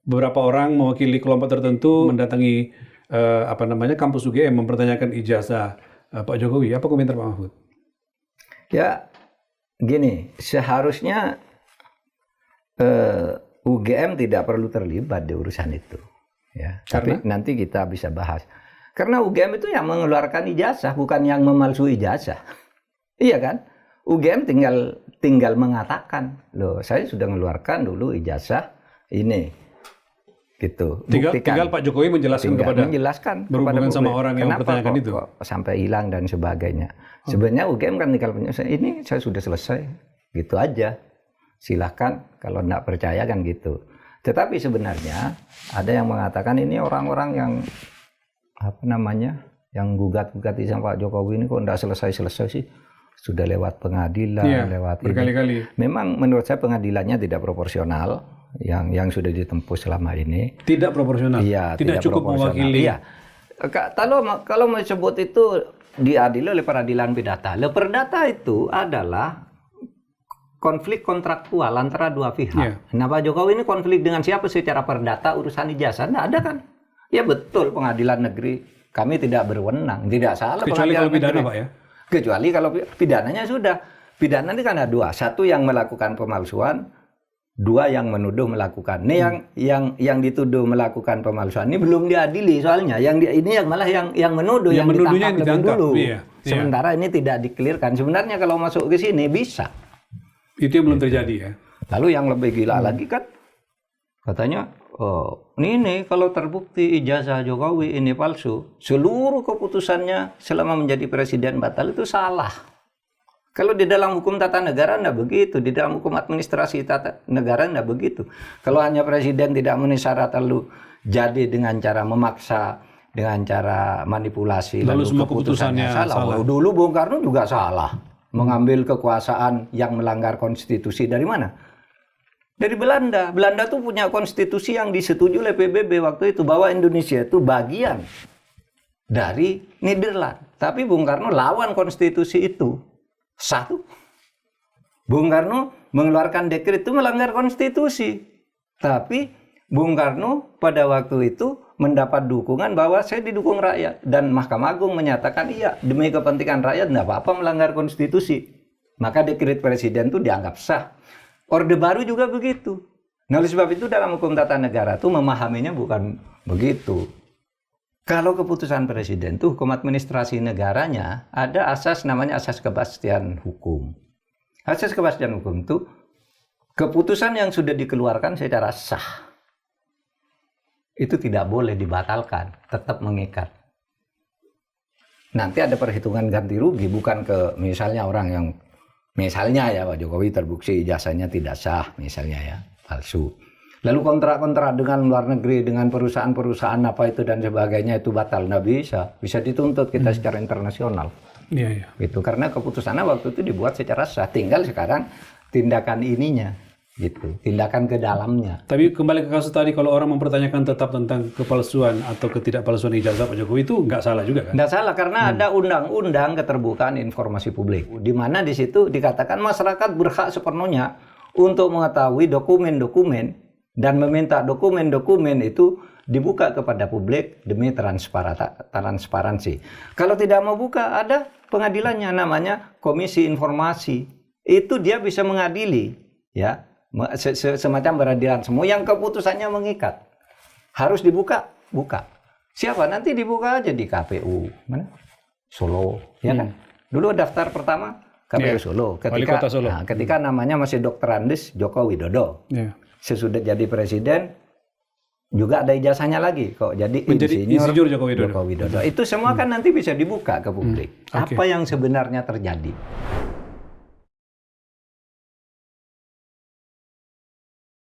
beberapa orang mewakili kelompok tertentu mendatangi kampus UGM mempertanyakan ijazah Pak Jokowi. Apa komentar Pak Mahfud? Ya, gini, seharusnya UGM tidak perlu terlibat di urusan itu. Ya, tapi nanti kita bisa bahas. Karena UGM itu yang mengeluarkan ijazah, bukan yang memalsui ijazah. Iya kan? UGM tinggal mengatakan, loh, saya sudah mengeluarkan dulu ijazah ini. Gitu. Tinggal Pak Jokowi menjelaskan berhubungan sama orang yang mempertanyakan itu. Kok sampai hilang dan sebagainya. Sebenarnya UGM kan tinggal penyelesaian, ini saya sudah selesai. Gitu aja. Silahkan kalau tidak percaya kan gitu. Tetapi sebenarnya ada yang mengatakan ini orang-orang yang yang gugat-gugat sama Pak Jokowi ini kok tidak selesai-selesai sih. Sudah lewat pengadilan, lewat berkali-kali. Memang menurut saya pengadilannya tidak proporsional yang sudah ditempuh selama ini. Tidak proporsional. Iya, tidak cukup mewakili. Iya. Kalau mau sebut itu diadili oleh peradilan perdata. Perdata itu adalah konflik kontraktual antara dua pihak. Yeah. Nah, Pak Jokowi ini konflik dengan siapa secara perdata urusan ijazah? Nggak ada kan? Ya betul, pengadilan negeri kami tidak berwenang, tidak salah. Kecuali kalau pidana, Pak ya? Kecuali kalau pidananya sudah. Pidana ini kan ada dua. Satu yang melakukan pemalsuan, dua yang menuduh melakukan. Ini yang dituduh melakukan pemalsuan ini belum diadili soalnya. Ini yang malah yang menuduh, yang ditangkap lebih dulu. Iya. Sementara ini tidak dikelirkan. Sebenarnya kalau masuk ke sini bisa. Itu yang belum terjadi ya. Lalu yang lebih gila lagi kan katanya, oh ini kalau terbukti ijazah Jokowi ini palsu, seluruh keputusannya selama menjadi presiden batal, itu salah. Kalau di dalam hukum tata negara enggak begitu, di dalam hukum administrasi tata negara enggak begitu. Kalau hanya presiden tidak memenuhi syarat lalu jadi dengan cara memaksa, dengan cara manipulasi, lalu semua keputusannya salah. Dulu Bung Karno juga salah. Mengambil kekuasaan yang melanggar konstitusi dari mana? Dari Belanda. Belanda tuh punya konstitusi yang disetujui oleh PBB waktu itu, bahwa Indonesia itu bagian dari Nederland. Tapi Bung Karno lawan konstitusi itu. Satu, Bung Karno mengeluarkan dekret itu melanggar konstitusi. Tapi Bung Karno pada waktu itu mendapat dukungan bahwa saya didukung rakyat. Dan Mahkamah Agung menyatakan iya, demi kepentingan rakyat tidak apa-apa melanggar konstitusi. Maka dekret presiden itu dianggap sah. Orde Baru juga begitu. Nah, oleh sebab itu dalam hukum tata negara itu memahaminya bukan begitu. Kalau keputusan presiden itu hukum administrasi negaranya ada asas namanya asas kepastian hukum. Asas kepastian hukum itu keputusan yang sudah dikeluarkan secara sah itu tidak boleh dibatalkan, tetap mengikat. Nanti ada perhitungan ganti rugi, bukan ke misalnya orang yang misalnya ya Pak Jokowi terbukti ijazahnya tidak sah, misalnya ya, palsu. Lalu kontrak-kontrak dengan luar negeri, dengan perusahaan-perusahaan apa itu dan sebagainya itu batal, nggak bisa dituntut kita secara internasional. Iya. Gitu, karena keputusannya waktu itu dibuat secara sah, tinggal sekarang tindakan ininya. Gitu, tindakan ke dalamnya. Tapi kembali ke kasus tadi, kalau orang mempertanyakan tetap tentang kepalsuan atau ketidakpalsuan ijazah Pak Jokowi itu nggak salah juga kan? Nggak salah, karena ada undang-undang keterbukaan informasi publik, di mana di situ dikatakan masyarakat berhak sepenuhnya untuk mengetahui dokumen-dokumen dan meminta dokumen-dokumen itu dibuka kepada publik demi transparansi. Kalau tidak mau buka, ada pengadilannya namanya Komisi Informasi. Itu dia bisa mengadili, ya. Semacam peradilan semua yang keputusannya mengikat. Harus dibuka, buka. Siapa? Nanti dibuka aja di KPU. Mana? Solo, ya kan? Dulu daftar pertama KPU Solo. Ketika namanya masih Dr. Andes Joko Widodo. Sesudah jadi presiden juga ada ijazahnya lagi kok. Jadi insinyur Joko Widodo. Itu semua kan nanti bisa dibuka ke publik. Apa yang sebenarnya terjadi?